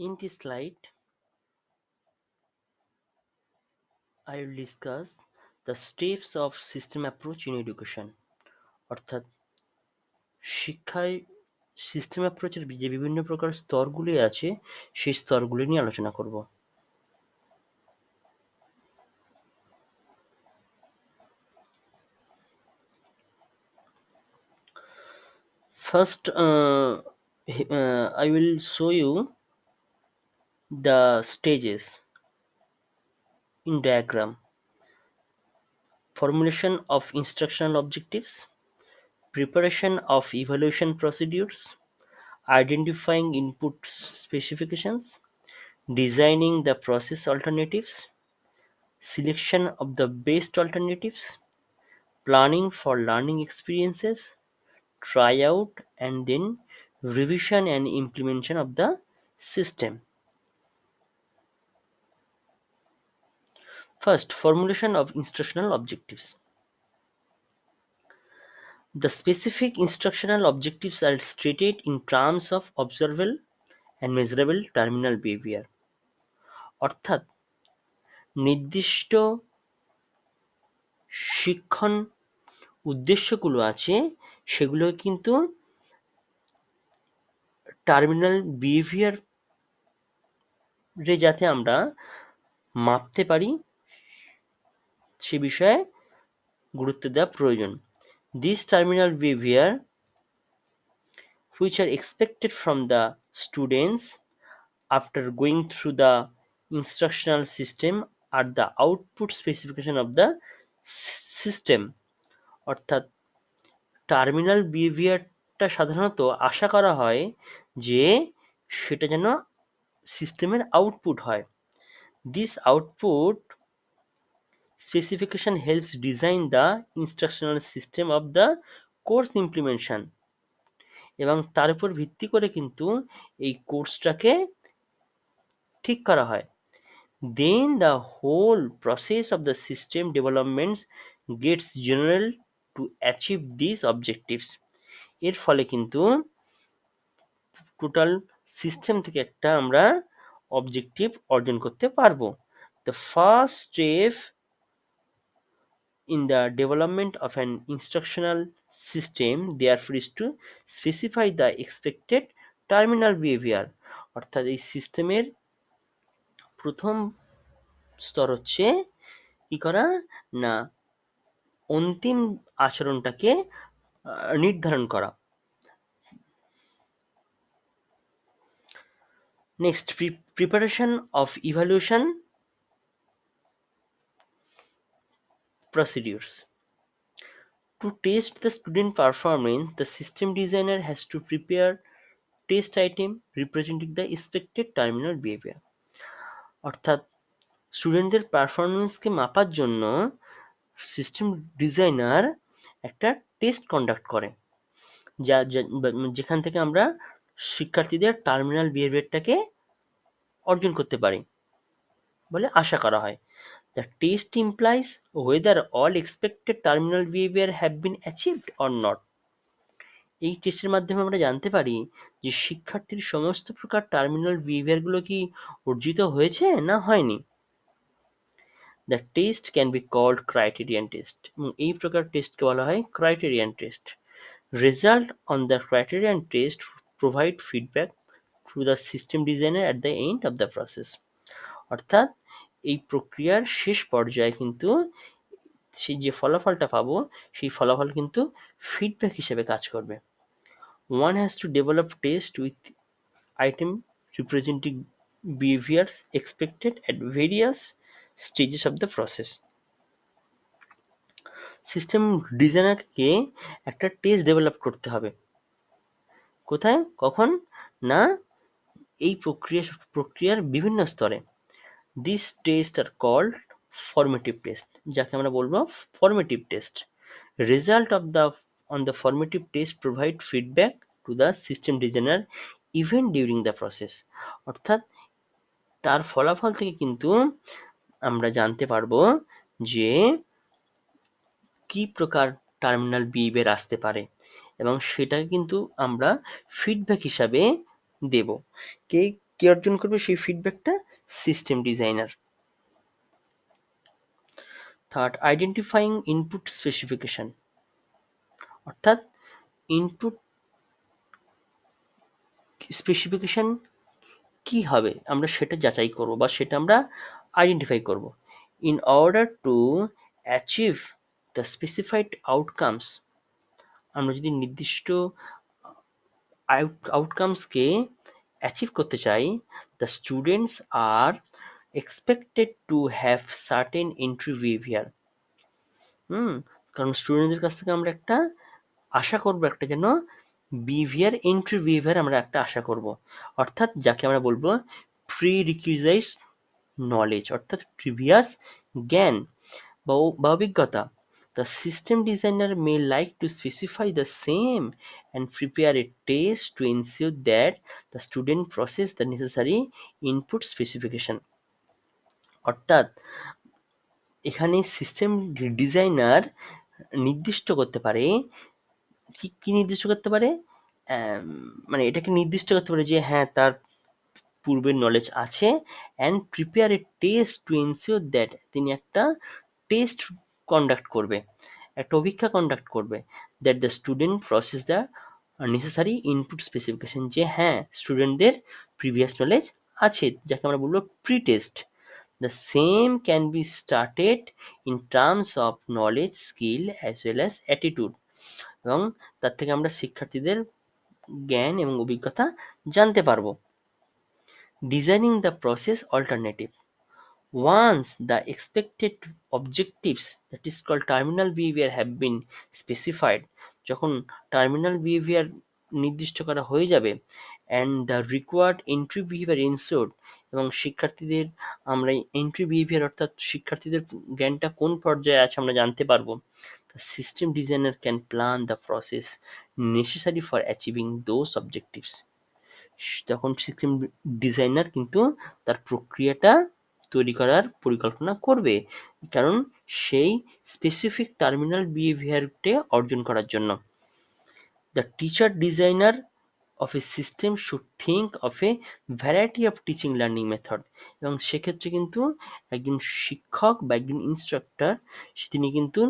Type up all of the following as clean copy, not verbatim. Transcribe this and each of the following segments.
In this slide, I will discuss the steps of system approach in education অর্থাৎ শিক্ষায় system অ্যাপ্রোচের যে বিভিন্ন প্রকার স্তরগুলি আছে সেই স্তরগুলি নিয়ে আলোচনা করব। First, I will show you the stages in diagram. Formulation of instructional objectives, preparation of evaluation procedures, identifying input specifications, designing the process alternatives, selection of the best alternatives, planning for learning experiences, tryout, and then revision and implementation of the system. First, formulation of instructional objectives. The specific instructional objectives are stated in terms of observable and measurable terminal behavior. অর্থাৎ নির্দিষ্ট শিক্ষণ উদ্দেশ্যগুলো আছে সেগুলো কিন্তু terminal বিহেভিয়ারে যাতে আমরা মাপতে পারি সে বিষয়ে গুরুত্ব দেওয়া প্রয়োজন। These terminal behavior which are expected from the students after going through the instructional system are the output specification of the system. অর্থাৎ টার্মিনাল বিহেভিয়ারটা সাধারণত আশা করা হয় যে সেটা যেন সিস্টেমের আউটপুট হয়। This output specification helps design the instructional system of the course implementation এবং তার উপর ভিত্তি করে কিন্তু এই কোর্সটাকে ঠিক করা হয়। Then the whole process of the system development gets general to achieve these objectives. এর ফলে কিন্তু টোটাল সিস্টেম থেকে একটা আমরা অবজেক্টিভ অর্জন করতে পারবো। The first step in the development of an instructional system therefore is to specify the expected terminal behavior. অর্থাৎ এই সিস্টেমের প্রথম স্তর হচ্ছে কি করা না অন্তিম আচরণটাকে নির্ধারণ করা। Next, preparation of evaluation procedures. To test the student performance, the system designer has to prepare test item representing the expected terminal behavior. অর্থাৎ স্টুডেন্টদের পারফরমেন্সকে মাপার জন্য সিস্টেম ডিজাইনার একটা টেস্ট কন্ডাক্ট করে যেখান থেকে আমরা শিক্ষার্থীদের টার্মিনাল বিহেভিয়ারটাকে অর্জন করতে পারি বলে আশা করা হয়। The test implies whether all expected terminal behavior have been achieved or not. এই টেস্টের মাধ্যমে আমরা জানতে পারি যে শিক্ষার্থীর সমস্ত প্রকার টার্মিনাল বিহেভিয়ারগুলো কি অর্জিত হয়েছে না হয়নি। The test can be called criterion test. এই প্রকার টেস্টকে বলা হয় criterion test. Result on the criterion test provide feedback to the system designer at the end of the process. অর্থাৎ এই প্রক্রিয়ার শেষ পর্যায়ে কিন্তু সেই যে ফলাফলটা পাবো সেই ফলাফল কিন্তু ফিডব্যাক হিসেবে কাজ করবে। One has to develop test with item representing behaviors expected at various stages of the process. System ডিজাইনারকে একটা টেস্ট ডেভেলপ করতে হবে। কোথায় কখন না এই প্রক্রিয়ার বিভিন্ন স্তরে। This test are called formative test, যাকে আমরা বলবো formative test. Result of the on the formative test provide feedback to the system designer even during the process. অর্থাৎ তার ফলাফল থেকে কিন্তু আমরা জানতে পারবো যে কি প্রকার টার্মিনাল বিহেভিয়ার আসতে পারে এবং সেটাকে কিন্তু আমরা ফিডব্যাক হিসাবে দেব। কে অর্জন করবে সেই ফিডব্যাকটা? System designer. Third, identifying input specification, অর্থাৎ ইনপুট স্পেসিফিকেশন কি হবে আমরা সেটা যাচাই করব বা সেটা আমরা আইডেন্টিফাই করব। In order to achieve the specified outcomes, আমরা যদি নির্দিষ্ট আউটকামসকে অ্যাচিভ করতে চাই, the students are expected to have certain entry behaviour. কারণ স্টুডেন্টদের কাছ থেকে আমরা একটা আশা করব, একটা যেন এন্ট্রি বিহেভিয়ার আমরা একটা আশা করব, অর্থাৎ যাকে আমরা বলবো প্রি রিকুইজাইজ নলেজ, অর্থাৎ প্রিভিয়াস জ্ঞান বা অভিজ্ঞতা। The system designer May like to specify the same and prepare a test to ensure that the student process the necessary input specification. অর্থাৎ এখানে সিস্টেম ডিজাইনার নির্দিষ্ট করতে পারে, কি নির্দিষ্ট করতে পারে, মানে এটাকে নির্দিষ্ট করতে পারে যে হ্যাঁ তার পূর্বের নলেজ আছে, and prepare a test to ensure that, তিনি একটা টেস্ট কন্ডাক্ট করবে, একটা অভিক্ষা কন্ডাক্ট করবে, that the student process the necessary input specification, যে হ্যাঁ স্টুডেন্টদের প্রিভিয়াস নলেজ আছে, যাকে আমরা বলবো pre test. The same can be started in terms of knowledge, skill as well as attitude, এবং তার থেকে আমরা শিক্ষার্থীদের জ্ঞান এবং অভিজ্ঞতা জানতে পারবো। Designing the process alternative, once the expected objectives, that is called terminal behavior, have been specified, যখন টার্মিনাল বিহেভিয়ার নির্দিষ্ট করা হয়ে যাবে, and the required entry behaviour ensured, এবং শিক্ষার্থীদের আমরা এন্ট্রি বিহেভিয়ার অর্থাৎ শিক্ষার্থীদের জ্ঞানটা কোন পর্যায়ে আছে আমরা জানতে পারবো, the system designer can plan the process necessary for achieving those objectives. তখন সিস্টেম ডিজাইনার কিন্তু তার প্রক্রিয়াটা তৈরি করার পরিকল্পনা করবে, কারণ সেই স্পেসিফিক টার্মিনাল বিহেভিয়ারটা অর্জন করার জন্য। The teacher designer of a system should think of a variety of teaching learning method, এবং সেক্ষেত্রে কিন্তু একজন শিক্ষক বা একজন ইনস্ট্রাক্টর তিনি কিন্তু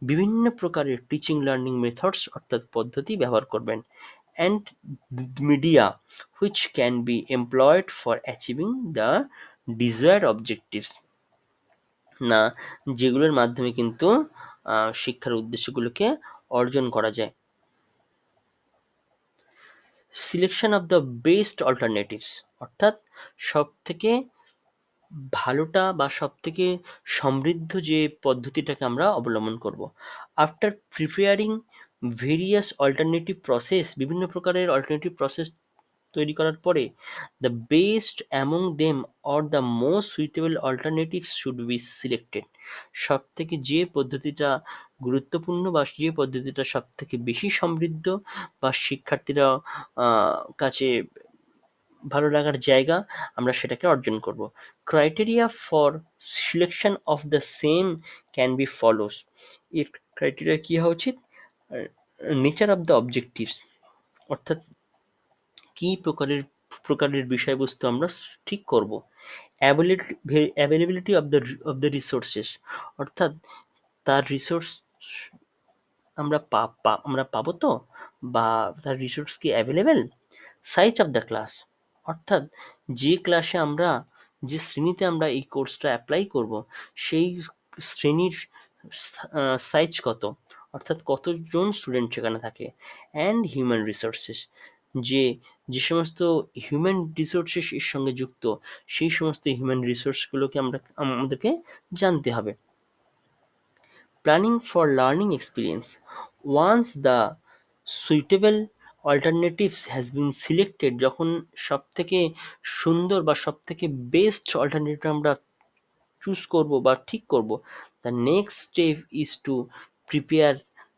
বিভিন্ন প্রকারের টিচিং লার্নিং মেথডস অর্থাৎ পদ্ধতি ব্যবহার করবেন, and media which can be employed for achieving the desired objectives, না যেগুলোর মাধ্যমে কিন্তু শিক্ষার উদ্দেশ্যগুলোকে অর্জন করা যায়। Selection of the best alternatives, অর্থাৎ সব থেকে ভালোটা বা সব থেকে সমৃদ্ধ যে পদ্ধতিটাকে আমরা অবলম্বন করব। After preparing various alternative process, বিভিন্ন প্রকারের অল্টারনেটিভ প্রসেস তৈরি করার পরে, the best among them or the most suitable alternatives should be selected, সব থেকে যে পদ্ধতিটা গুরুত্বপূর্ণ বা যে পদ্ধতিটা সব থেকে বেশি সমৃদ্ধ বা শিক্ষার্থীরা কাছে ভালো লাগার জায়গা, আমরা সেটাকে অর্জন করব। Criteria for selection of the same can be follows, এর ক্রাইটেরিয়া কী হওয়া উচিত? নেচার অফ দ্য অবজেক্টিভস, অর্থাৎ কী প্রকারের বিষয়বস্তু আমরা ঠিক করব। অ্যাভেলেবিলিটি অফ দ্য রিসোর্সেস, অর্থাৎ তার রিসোর্স আমরা পাবো তো, বা তার রিসোর্স কি available. Size of the class, অর্থাৎ যে ক্লাসে আমরা যে শ্রেণীতে আমরা এই কোর্সটা অ্যাপ্লাই করব সেই শ্রেণীর সাইজ কত, অর্থাৎ কতজন স্টুডেন্ট সেখানে থাকে। অ্যান্ড হিউম্যান রিসোর্সেস, যে যে সমস্ত হিউম্যান রিসোর্সেস এর সঙ্গে যুক্ত সেই সমস্ত হিউম্যান রিসোর্সগুলোকে আমাদেরকে জানতে হবে। Planning for learning experience, once the suitable alternatives has been selected, যখন সব থেকে সুন্দর বা সব থেকে বেস্ট অল্টারনেটিভ আমরা চুজ করব বা ঠিক করব, the next step is to prepare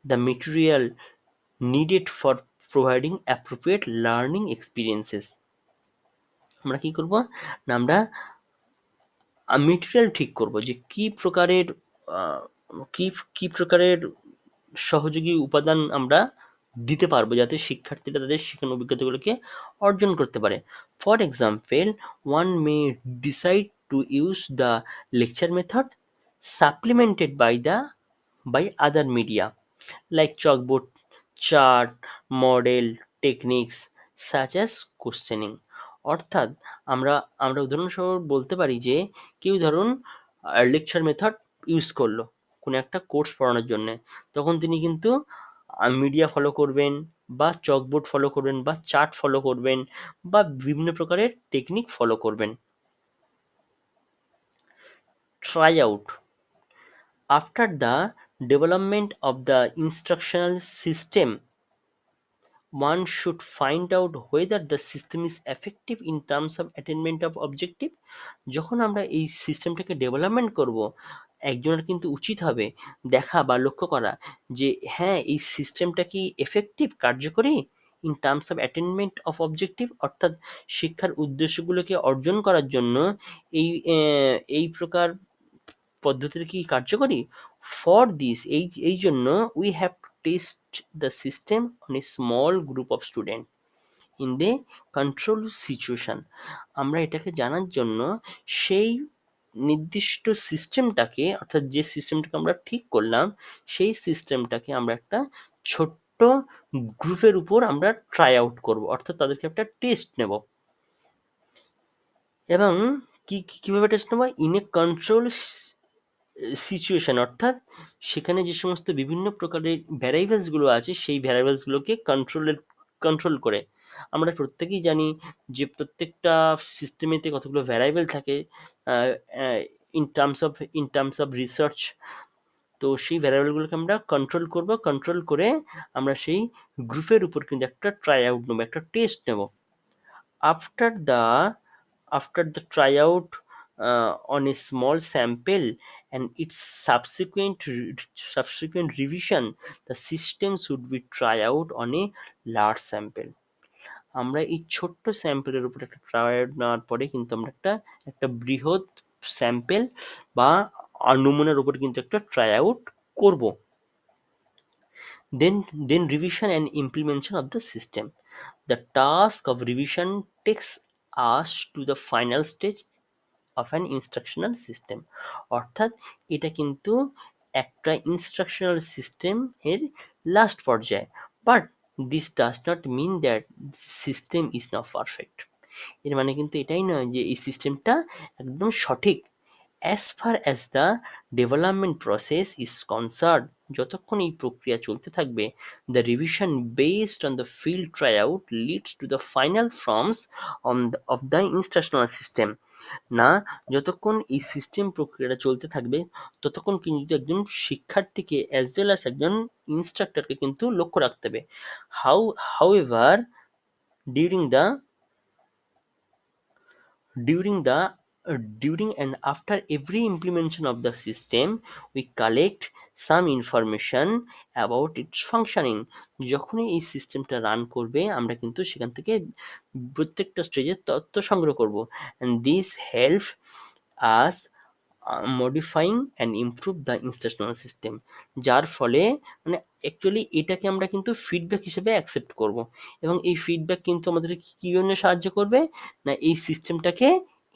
the material needed for providing appropriate learning experiences. আমরা কী করব না, আমরা মেটেরিয়াল ঠিক করব যে কী প্রকারের কী কী প্রকারের সহযোগী উপাদান আমরা দিতে পারবো যাতে শিক্ষার্থীরা তাদের শিক্ষণ অভিজ্ঞতাগুলোকে অর্জন করতে পারে। For example, one may decide to use the lecture method supplemented by other media like chalkboard, chart, model, techniques such as questioning। অর্থাৎ আমরা আমরা উদাহরণসহ বলতে পারি যে কেউ ধরুন লেকচার মেথড ইউজ করলো কোনো একটা কোর্স পড়ানোর জন্যে, তখন তিনি কিন্তু মিডিয়া ফলো করবেন বা চকবোর্ড ফলো করবেন বা চার্ট ফলো করবেন বা বিভিন্ন প্রকারের টেকনিক ফলো করবেন। Try out, after the development of the instructional system, one should find out whether the system is effective in terms of attainment of objective। যখন আমরা এই সিস্টেমটাকে ডেভেলপমেন্ট করব, একজনের কিন্তু উচিত হবে দেখা বা লক্ষ্য করা যে হ্যাঁ এই সিস্টেমটা কি এফেক্টিভ, কার্যকরী in terms of attainment of objective, অর্থাৎ শিক্ষার উদ্দেশ্যগুলোকে অর্জন করার জন্য এই প্রকার পদ্ধতিটা কি কার্যকরী। ফর দিস, এই জন্য we have to test the system on a small group of student in the control situation. আমরা এটাকে জানার জন্য সেই নির্দিষ্ট সিস্টেমটাকে, অর্থাৎ যে সিস্টেমটাকে আমরা ঠিক করলাম সেই সিস্টেমটাকে আমরা একটা ছোট্ট গ্রুপের উপর আমরা ট্রাই আউট করব, অর্থাৎ তাদেরকে একটা টেস্ট নেব। এবং কীভাবে টেস্ট নেব? ইন এ কন্ট্রোল সিচুয়েশন, অর্থাৎ সেখানে যে সমস্ত বিভিন্ন প্রকারের ভ্যারিয়েবলসগুলো আছে সেই ভ্যারিয়েবলসগুলোকে কন্ট্রোল করে। আমরা প্রত্যেকেই জানি যে প্রত্যেকটা সিস্টেমেতে কতগুলো ভ্যারিয়েবল থাকে ইন টার্মস অফ রিসার্চ। তো সেই ভ্যারিয়েবলগুলোকে আমরা কন্ট্রোল করব, কন্ট্রোল করে আমরা সেই গ্রুপের উপর কিন্তু একটা ট্রাই আউট নেবো, একটা টেস্ট নেব। After the tryout on a small sample and its subsequent revision, the system should be tried out on a large sample। আমরা এই ছোট্ট স্যাম্পেলের উপর একটা ট্রায়াল নেওয়ার পরে কিন্তু আমরা একটা বৃহৎ স্যাম্পেল বা নমুনার উপর কিন্তু একটা ট্রাই আউট করব। Then revision and implementation of the system. The task of revision takes us to the final stage of an instructional system। অর্থাৎ এটা কিন্তু একটা ইনস্ট্রাকশনাল সিস্টেম এর লাস্ট পর্যায়ে। But this does not mean that system is not perfect. এর মানে কিন্তু এটাই নয় যে এই সিস্টেমটা একদম সঠিক। As far as the development process is concern, যতক্ষণ এই প্রক্রিয়া চলতে থাকবে, the revision based on the field try out leads to the final forms of the instructional system. না, যতক্ষণ এই সিস্টেম প্রক্রিয়াটা চলতে থাকবে ততক্ষণ কিন্তু একজন শিক্ষার্থীকে অ্যাজ ওয়েল অ্যাজ একজন ইনস্ট্রাক্টরকে কিন্তু লক্ষ্য রাখতে হবে। However during the during the during and after every implementation of the system, we collect some information about its functioning। যখনই এই সিস্টেমটা রান করবে আমরা কিন্তু সেখান থেকে প্রত্যেকটা স্টেজে তথ্য সংগ্রহ করব, and this help us modifying and improve the instructional system. যার ফলে মানে অ্যাকচুয়ালি এটাকে আমরা কিন্তু ফিডব্যাক হিসেবে অ্যাকসেপ্ট করব, এবং এই ফিডব্যাক কিন্তু আমাদেরকে কী জন্য সাহায্য করবে না এই সিস্টেমটাকে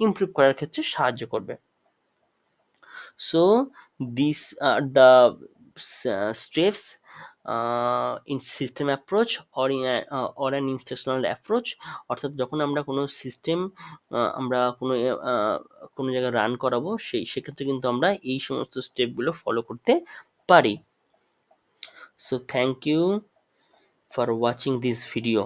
ইমপ্রুভ করার ক্ষেত্রে সাহায্য করবে। So these are the steps in system approach or or an instructional approach। অর্থাৎ যখন আমরা কোনো সিস্টেম আমরা কোনো জায়গায় রান করাবো সেক্ষেত্রে কিন্তু আমরা এই সমস্ত স্টেপগুলো ফলো করতে পারি। So thank you for watching this video.